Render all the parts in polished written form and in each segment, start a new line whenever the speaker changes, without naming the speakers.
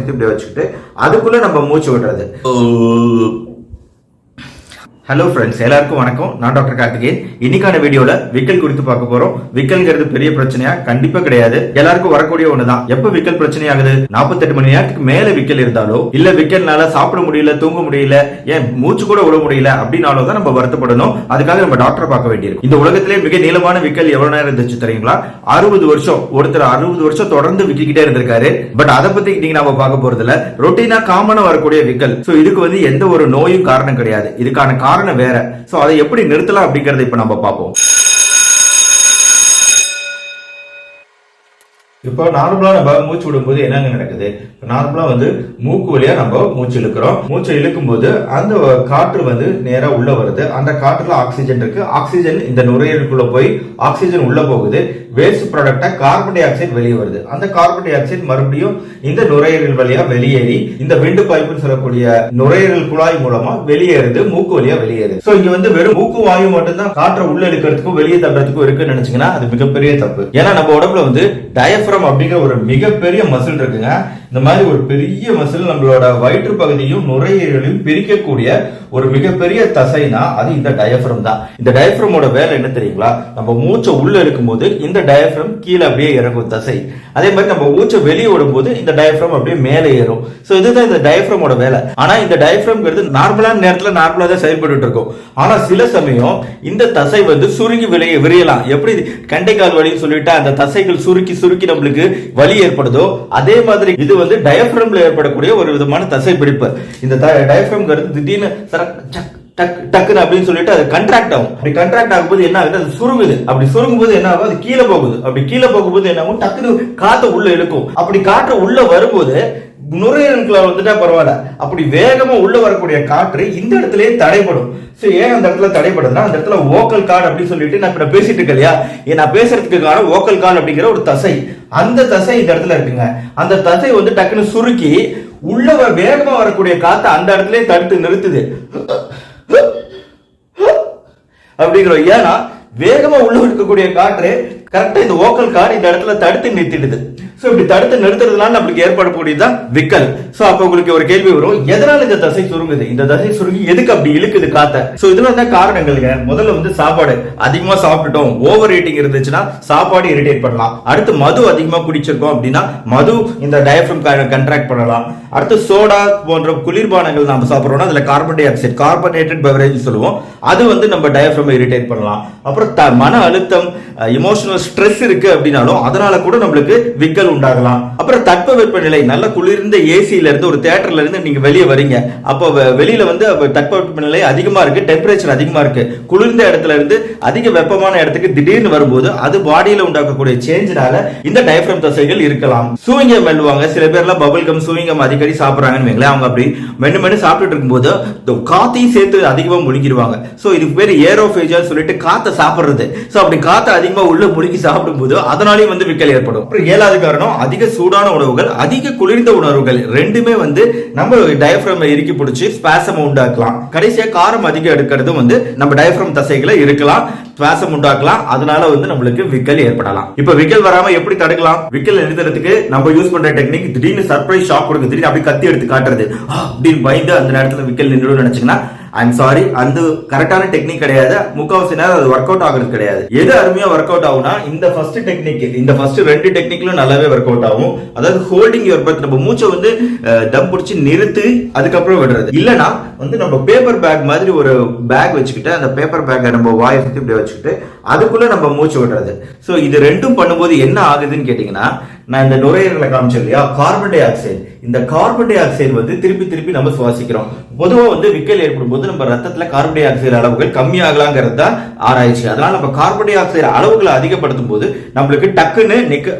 சுத்தி இப்படி வச்சுக்கிட்டு அதுக்குள்ள நம்ம மூச்சு விடுறது. ஹலோ ஃப்ரெண்ட்ஸ், எல்லாருக்கும் வணக்கம். நான் டாக்டர் கார்த்திகேயன். இன்னைக்கான வீடியோல விக்கல் குறித்து பார்க்க போறோம். விக்கல்ங்கிறது பெரிய பிரச்சனையா? கண்டிப்பா கிடையாது. எல்லாருக்கும் வரக்கூடிய ஒண்ணுதான். எப்ப விக்கல் பிரச்சனை ஆகுது? 48 மணி நேரத்துக்கு மேல விக்கல் இருந்தாலோ, இல்ல விக்கல்னால சாப்பிட முடியல, தூங்க முடியல, ஏன் மூச்சு கூட விட முடியல அப்படின்னாலும் தான் நம்ம வருத்தப்படணும். அதுக்காக நம்ம டாக்டரை பார்க்க வேண்டியிருக்கு. இந்த உலகத்திலே மிக நீளமான விக்கல் எவ்வளவு நேரம் இருந்துச்சு தெரியுங்களா? 60 வருஷம். ஒருத்தர் 60 வருஷம் தொடர்ந்து விக்கிக்கிட்டே இருந்திருக்காரு. பட் அதை பத்தி இன்னைக்கு நாம பார்க்க போறது இல்ல. ரொட்டீனா காமனா வரக்கூடிய விக்கல். சோ இதுக்கு எந்த ஒரு நோயும் காரணம் கிடையாது. இதுக்கான காரணம் வேற. சோ அதை எப்படி நிறுத்தலாம் அப்படிங்கறத இப்ப நம்ம பார்ப்போம். இப்போ நார்மலா நம்ம மூச்சு விடும்போது என்னங்க நடக்குது? நார்மலா மூக்கு வழியா நம்ம மூச்சு இழுக்கிறோம். மூச்சை இழுக்கும் போது அந்த காற்று நேரா உள்ள வருது. அந்த காற்றுல ஆக்சிஜன் இருக்கு. ஆக்சிஜன் இந்த நுரையீரலுக்குள்ள போய் ஆக்சிஜன் உள்ள போகுது. வேஸ்ட் ப்ராடக்டா கார்பன் டை ஆக்சைடு வெளியே வருது. அந்த கார்பன் டை ஆக்சைடு மறுபடியும் இந்த நுரையீரல் வழியா வெளியேறி இந்த விண்டு பைப்புன்னு சொல்லக்கூடிய நுரையீரல் குழாய் மூலமா வெளியேறுது. மூக்கு வழியா வெளியேறுது. சோ இங்க வெறும் மூக்கு வாயு மட்டும்தான் காற்றை உள்ள இழுக்கிறதுக்கும் வெளியே தள்ளுறதுக்கும் இருக்குன்னு நினைச்சீங்கன்னா அது மிகப்பெரிய தப்பு. ஏன்னா நம்ம உடம்புல டயப்ரம் அப்படிங்கிற ஒரு மிகப்பெரிய மசில் இருக்குங்க. இந்த மாதிரி ஒரு பெரிய மசில் நம்மளோட வயிற்று பகுதியும் நுரையீரலையும் பிரிக்கக்கூடிய ஒரு மிகப்பெரிய தசைனா அது இந்த டயப்ரம் தான். இந்த டயப்ரமோட வேலை என்ன தெரியுங்களா? நம்ம மூச்சை உள்ள இருக்கும் போது இந்த டயப்ரம் கீழே அப்படியே இறங்கும் தசை. அதே மாதிரி நம்ம மூச்சை வெளியே விடும் போது இந்த டயப்ரம் அப்படியே மேலே ஏறும். சோ இதுதான் இந்த டயப்ரமோட வேலை. ஆனா இந்த டயப்ரம்ங்கிறது நார்மலான நேரத்துல நார்மலா தான் செயல்பட்டு இருக்கும். ஆனா சில சமயம் இந்த தசை சுருங்கி விரியலாம். எப்படி கண்டைக்கால் வலின்னு சொல்லிட்டு அந்த தசைகள் சுருக்கி சுருக்கி நம்மளுக்கு வலி ஏற்படுதோ, அதே மாதிரி இது டயப்ரம்ல ஏற்படக்கூடிய ஒரு விதமான தசை பிடிப்பு. இந்த டயப்ரம்ங்கிறது திடீர்னு டக்குன்னு அப்படின்னு சொல்லிட்டு அது கண்ட்ராக்ட் ஆகும். அப்படி கண்ட்ராக்ட் ஆகும்போது என்ன ஆகுது? அது சுருங்குது. அப்படி சுருங்கும் போது என்ன ஆகும்? அது கீழே போகுது. அப்படி கீழே போகும்போது என்ன ஆகும்? டக்குன்னு காத்து உள்ள இழுக்கும். அப்படி காற்று உள்ள வரும்போது நுரையீரலுக்குள்ள வந்துட்டா பரவாயில்ல, அப்படி வேகமா உள்ள வரக்கூடிய காற்று இந்த இடத்துலயே தடைப்படும். ஏன் அந்த இடத்துல தடைப்படுதுன்னா, அந்த இடத்துல வோக்கல் கார்டு அப்படின்னு சொல்லிட்டு நான் பேசிட்டு இருக்கேன் இல்லையா? நான் பேசுறதுக்கு காரணம் வோக்கல் கார்டு அப்படிங்கிற ஒரு தசை. அந்த தசை இந்த இடத்துல இருக்குங்க. அந்த தசை டக்குன்னு சுருக்கி உள்ள வேகமா வரக்கூடிய காத்து அந்த இடத்துல தடுத்து நிறுத்துது அப்படிங்கிறோம். ஏன்னா வேகமா உள்ள இருக்கக்கூடிய காற்று கரெக்டா இந்த வோக்கல் கார்டு இந்த இடத்துல தடுத்து நிறுத்திடுது. சோ இப்படி தடுத்து நிறுத்துறதுனால நம்மளுக்கு ஏற்படக்கூடியதான் விக்கல். சோ அப்ப உங்களுக்கு ஒரு கேள்வி வரும், எதனால இந்த தசை சுருங்குது? இந்த தசை சுருங்கி எதுக்கு அப்படி இழுக்குது காத்த? சோ இதுல தான் காரணங்கள்ங்க. முதல்ல சாப்பாடு அதிகமா சாப்பிட்டுட்டோம், ஓவர் ஈட்டிங் இருந்துச்சுன்னா சாப்பாடு இரிட்டேட் பண்ணலாம். அடுத்து மது அதிகமா குடிச்சிருக்கோம் அப்படின்னா மது இந்த டயப்ரம் கண்ட்ராக்ட் பண்ணலாம். அடுத்து சோடா போன்ற குளிர்பானங்கள் நம்ம சாப்பிடுறோம்னா அதுல carbon di oxide, carbonated beverage சொல்லுவோம், அது நம்ம டயப்ரம் இரிட்டேட் பண்ணலாம். அப்புறம் மன அழுத்தம், எமோஷனல் ஸ்ட்ரெஸ் இருக்கு அப்படின்னாலும் அதனால கூட நம்மளுக்கு விக்கல் உண்டாகலாம். அப்புறம் தட்பவெப்பநிலை, நல்ல குளிர்ந்த ஏசில இருந்து ஒரு தியேட்டர்ல இருந்து நீங்க வெளியே வரீங்க, அப்போ வெளியில தட்பவெப்பநிலை அதிகமா இருக்கு, டெம்பரேச்சர் அதிகமா இருக்கு. குளிர்ந்த இடத்துல இருந்து அதிக வெப்பமான இடத்துக்கு திடீர்னு வரும்போது அது பாடியில உண்டாக்கக்கூடிய சேஞ்சினால இந்த டயப்ரம் தசைகள் இருக்கலாம். சூயிங்கம் மெல்லுவாங்க சில பேர்லாம், பபிள் கம் சூயிங்கம் அடிக்கடி சாப்பிடுறாங்கன்னு வைங்களேன். அவங்க அப்படி மென்னு சாப்பிட்டுட்டு இருக்கும்போது காத்தையும் சேர்த்து அதிகமா முழுங்கிடுவாங்க. சோ இதுக்கு பேர் ஏரோஃபேஜியா சொல்லிட்டு காத்தை சாப்பிடுறது. சோ அப்படி காத்தை அதிகமா உள்ள முழுங்கி சாப்பிடும் போது அதனாலேயும் விக்கல் ஏற்படும். அப்புறம் 7வது காரணம், அதிக சூடான உணவுகள், அதிக குளிர்ந்த உணவுகள் ரெண்டுமே நம்ம டயப்ரம் இறுக்கி பிடிச்சி ஸ்பாசம் உண்டாக்கலாம். கடைசியா காரம் அதிகம் எடுக்கிறதும் நம்ம டயப்ரம் தசைகளை இருக்கலாம், ஸ்பாசம் உண்டாக்கலாம். அதனால நம்மளுக்கு விக்கல் ஏற்படலாம். இப்ப விக்கல் வராம எப்படி தடுக்கலாம்? விக்கல் நிறுத்துறதுக்கு நம்ம யூஸ் பண்ற டெக்னிக், திடீர்னு சர்ப்ரைஸ் ஷாக் கொடுங்க, திடீர்னு அப்படி கத்தி எடுத்து காட்டுறது, அப்படின்னு பயந்து அந்த நேரத்துல விக்கல் நின்றுடும் நினைச்சீங்கன்னா ஐம் சாரி, அந்த கரெக்டான டெக்னிக் கிடையாது. முக்காவாசி நேரம் அது ஒர்க் அவுட் ஆகுறது கிடையாது. எது அருமையா ஒர்க் அவுட் ஆகும்னா இந்த ஃபர்ஸ்ட் டெக்னிக், இந்த ஃபர்ஸ்ட் 2 டெக்னிக்லும் நல்லாவே ஒர்க் அவுட் ஆகும். அதாவது ஹோல்டிங் யுவர் பிரெத், நம்ம மூச்சை தம் பிடிச்சி நிறுத்தி அதுக்கப்புறம் விடுறது. இல்லனா நம்ம பேப்பர் பேக் மாதிரி ஒரு பேக் வச்சுக்கிட்டு அந்த பேப்பர் பேக்கை நம்ம வாயை சுத்தி இப்படி வச்சுக்கிட்டு அதுக்குள்ள நம்ம மூச்சு விடுறது. சோ இது ரெண்டும் பண்ணும்போது என்ன ஆகுதுன்னு கேட்டீங்கன்னா, நான் இந்த நுரையீரலை காமிச்சேன் இல்லையா, கார்பன் டை ஆக்சைடு, இந்த கார்பன் டை ஆக்சைடு திருப்பி திருப்பி நம்ம சுவாசிக்கிறோம். பொதுவா விக்கல் ஏற்படும் போது நம்ம ரத்தத்துல கார்பன் டை ஆக்சைடு அளவுகள் கம்மியாகலாங்கிறது தான் ஆராய்ச்சி. அதனால நம்ம கார்பன் டை ஆக்சைடு அளவுகளை அதிகப்படுத்தும் போது நம்மளுக்கு டக்குன்னு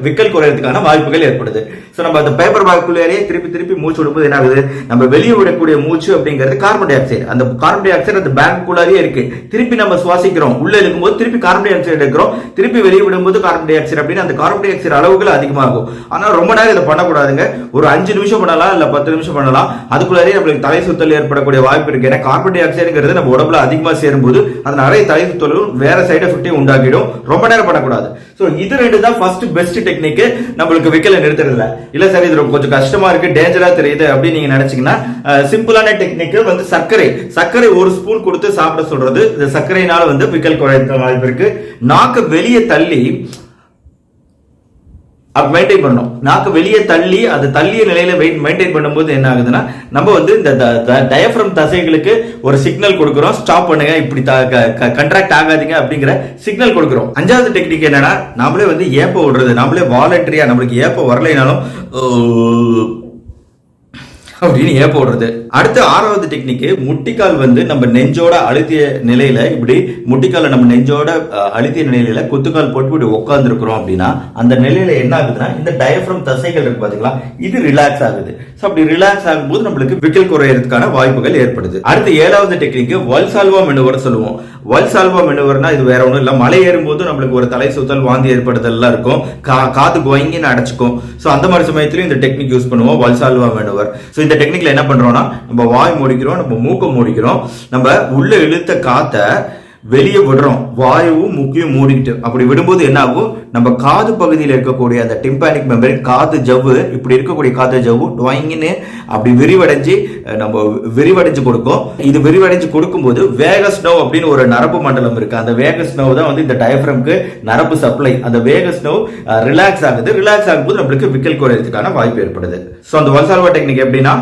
விக்கல் குறையறதுக்கான வாய்ப்புகள் ஏற்படுது. சோ நம்ம அந்த பேப்பர் பேக்குள்ளேயே திருப்பி திருப்பி மூச்சு விடும்போது என்ன ஆகுது? நம்ம வெளியே விடக்கூடிய மூச்சு அப்படிங்கிறது கார்பன் டை ஆக்சைடு. அந்த கார்பன் டை ஆக்சைடு அந்த பேக்குள்ளாவே இருக்கு. திருப்பி நம்ம சுவாசிக்கிறோம், உள்ள இருக்கும்போது திருப்பி கார்பன் டை ஆக்சைடு எடுக்கிறோம், திருப்பி வெளியே விடும்போது கார்பன் டை ஆக்சைடு அப்படின்னு அந்த கார்பன் டை ஆக்சைடு அளவுகள் அதிகமாகும். ஆனா ரொம்ப நேரம் இதை பண்ணக்கூடாதுங்க. ஒரு 5 நிமிஷம் நிமிஷம் பண்ணலாம் இல்ல 10 நிமிஷம் பண்ணலாம். அதுக்குள்ளே நம்மளுக்கு தலை சுத்தல் ஏற்படக்கூடிய வாய்ப்பு இருக்கு. ஏன்னா கார்பன் டை ஆக்சைடுங்கிறது நம்ம உடம்புல அதிகமா சேரும்போது அது நிறைய தலை சுத்தலும் வேற சைடு எஃபெக்டையும் உண்டாக்கிடும். ரொம்ப நேரம் பண்ணக்கூடாது. சோ இது ரெண்டு தான் ஃபர்ஸ்ட் பெஸ்ட் டெக்னிக் நம்மளுக்கு விக்கல நிறுத்துறதுல. இல்ல சார் இது கொஞ்சம் கஷ்டமா இருக்கு, டேஞ்சரா தெரியுது அப்படின்னு நீங்க நினைச்சீங்கன்னா சிம்பிளான டெக்னிக் வந்து சர்க்கரை ஒரு ஸ்பூன் கொடுத்து சாப்பிட சொல்றது. இந்த சர்க்கரையினால வந்து விக்கல் குறைக்க வாய்ப்பு இருக்கு. நாக்கு வெளியே தள்ளி மெயின்டைன் பண்ணணும். நாக்கு வெளியே தள்ளி அது தள்ளிய நிலையில மெயின்டைன் பண்ணும்போது என்ன ஆகுதுன்னா நம்ம வந்து இந்த டயப்ரம் தசைகளுக்கு ஒரு சிக்னல் கொடுக்கிறோம், ஸ்டாப் பண்ணுங்க, இப்படி கண்ட்ராக்ட் ஆகாதீங்க அப்படிங்கிற சிக்னல் கொடுக்கிறோம். அஞ்சாவது டெக்னிக் என்னன்னா நாமளே வந்து ஏப்ப விடுறது. நாமளே வாலண்டரியா நம்மளுக்கு ஏப்ப வரலைனாலும் அப்படின்னு ஏப்ப விடுறது. அடுத்து ஆறாவது டெக்னிக் முட்டிக்கால் வந்து நம்ம நெஞ்சோட அழுத்திய நிலையில இப்படி முட்டிக்கால நம்ம நெஞ்சோட அழுத்திய நிலையில குத்துக்கால் போட்டு இப்படி உட்கார்ந்து இருக்கிறோம் அப்படின்னா அந்த நிலையில என்ன ஆகுதுன்னா இந்த டயப்ரம் தசைகள் இருக்கு பாத்தீங்களா, இது ரிலாக்ஸ் ஆகுது. அப்படி ரிலாக்ஸ் ஆகும்போது நம்மளுக்கு விக்கல் குறையறதுக்கான வாய்ப்புகள் ஏற்படுது. அடுத்து ஏழாவது டெக்னிக் வல்சால்வா மெனுவர் சொல்லுவோம். வல்சால்வா மெனுவர்னா இது வேற ஒண்ணும் இல்ல, மலை ஏறும்போது நம்மளுக்கு ஒரு தலை சுத்தல் வாந்தி ஏற்படுதல் இருக்கும், காது கோயிங்கன்னு அடைச்சுக்கும். சோ அந்த மாதிரி சமயத்திலும் இந்த டெக்னிக் யூஸ் பண்ணுவோம், வல்சால்வா மெனுவர். சோ இந்த டெக்னிக்ல என்ன பண்றோம்னா நம்ம வாய் மூடிக்கிறோம், நம்ம மூக்க மூடிக்கிறோம், நம்ம உள்ள இழுத்த காத்த வெளியே விடுறோம், வாயுவும் மூக்கையும் மூடிக்கிட்டு. அப்படி விடும்போது என்ன ஆகும், நம்ம காது பகுதியில் இருக்கக்கூடிய அந்த டிம்பானிக் மெம்பரின் காது ஜவ்வு, இப்படி இருக்கக்கூடிய காது ஜவ்வு டுவாயிங்னு அப்படி விரிவடைஞ்சு கொடுக்கும். இது விரிவடைஞ்சு கொடுக்கும்போது வேகஸ் நர்வ் அப்படின்னு ஒரு நரம்பு மண்டலம் இருக்கு. அந்த வேகஸ் நர்வ் தான் வந்து இந்த டயப்ரம்க்கு நரம்பு சப்ளை. அந்த வேகஸ் நர்வ் ரிலாக்ஸ் ஆகுது. ரிலாக்ஸ் ஆகும்போது நம்மளுக்கு விக்கல் குறையறதுக்கான வாய்ப்பு ஏற்படுது. சோ அந்த வல்சால்வா டெக்னிக் எப்படின்னா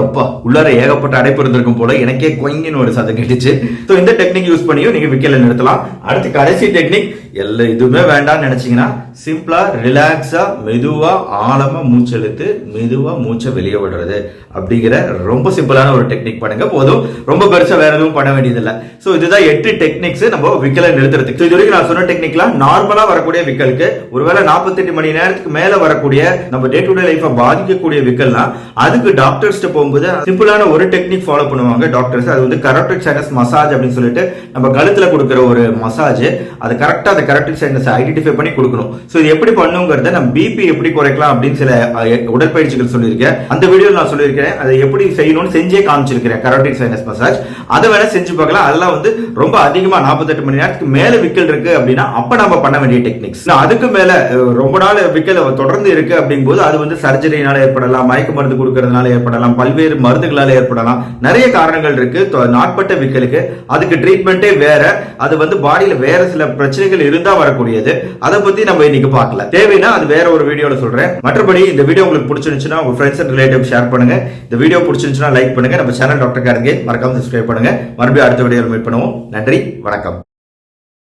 அப்பா உள்ளார ஏகப்பட்ட அடைப்பு இருந்திருக்கும் போல, எனக்கே கொயின்னு ஒரு சத்தம் கேட்டுச்சு. சோ இந்த டெக்னிக் யூஸ் பண்ணியும் நீங்க விக்கல நிறுத்தலாம். அடுத்து கடைசி டெக்னிக் எல்லா இதுவுமே வேண்டாம்னு நினைச்சீங்கன்னா சிம்பிளா ரிலாக்ஸா மெதுவா ஆழமா மூச்செழுத்து மெதுவா மூச்சை வெளியே விடுறது அப்படிங்கிற ரொம்ப சிம்பிளான ஒரு டெக்னிக் பண்ணுங்க போதும். ரொம்ப பெருசா வேற எதுவும் பண்ண வேண்டியதில்லை. சோ இதுதான் 8 டெக்னிக்ஸ் நம்ம விக்கலை நிறுத்துறதுக்கு. இது வரைக்கும் நான் சொன்ன டெக்னிக்லாம் நார்மலா வரக்கூடிய விக்கலுக்கு. ஒருவேளை 48 மணி நேரத்துக்கு மேல வரக்கூடிய நம்ம டே டு டே லைஃபை பாதிக்கக்கூடிய விக்கல்னா அதுக்கு டாக்டர்ஸ் போகும்போது சிம்பிளான ஒரு டெக்னிக் ஃபாலோ பண்ணுவாங்க டாக்டர்ஸ். அது வந்து கரோட்டிட் சைனஸ் மசாஜ் அப்படின்னு சொல்லிட்டு நம்ம கழுத்துல கொடுக்குற ஒரு மசாஜ். அது கரெக்டா அந்த கரோட்டிட் சைனஸ் ஐடென்டிஃபை பண்ணி கொடுக்கணும். சோ இது எப்படி பண்ணுங்கிறத நம்ம பிபி எப்படி குறைக்கலாம் அப்படின்னு சில உடற்பயிற்சிகள் சொல்லியிருக்கேன். அந்த வீடியோ நான் சொல்லியிருக்கேன், அதை எப்படி செய்யணும்னு செஞ்சே காமிச்சிருக்கிறேன். கரோட்டிட் சைனஸ் மசாஜ் அதை வேணா செஞ்சு பார்க்கலாம். அதெல்லாம் வந்து ரொம்ப அதிகமா 48 மணி நேரத்துக்கு மேல விக்கல் இருக்கு அப்படின்னா அப்ப நம்ம பண்ண வேண்டிய டெக்னிக்ஸ். அதுக்கு மேல ரொம்ப நாள் விக்கல் தொடர்ந்து இருக்கு அப்படிங்கும்போது அது வந்து சர்ஜரினால ஏற்படலாம், மயக்க மருந்து கொடுக்கறதுனால ஏற்படலாம், பல்வேறு மருந்துகளால ஏற்படலாம். நிறைய காரணங்கள் இருக்கு நாட்பட்ட விக்கலுக்கு. அதுக்கு ட்ரீட்மெண்டே வேற. அது வந்து பாடியில வேற சில பிரச்சனைகள் இருந்தா வரக்கூடியது. அதை பத்தி நம்ம இன்னைக்கு பார்க்கல. தேவைன்னா அது வேற ஒரு வீடியோல சொல்றேன். மற்றபடி இந்த வீடியோ உங்களுக்கு பிடிச்சிருந்துச்சுன்னா உங்க ஃப்ரெண்ட்ஸ் அண்ட் ரிலேட்டிவ் ஷேர் பண்ணுங்க. இந்த வீடியோ பிடிச்சிருந்துச்சுன்னா லைக் பண்ணுங்க. நம்ம சேனல் டாக்டர் கார்கே மறக்காம சப்ஸ்கிரைப் பண்ணுங்க. மறுபடியும் அடுத்த வீடியோவில் மீட் பண்ணுவோம். நன்றி, வணக்கம்.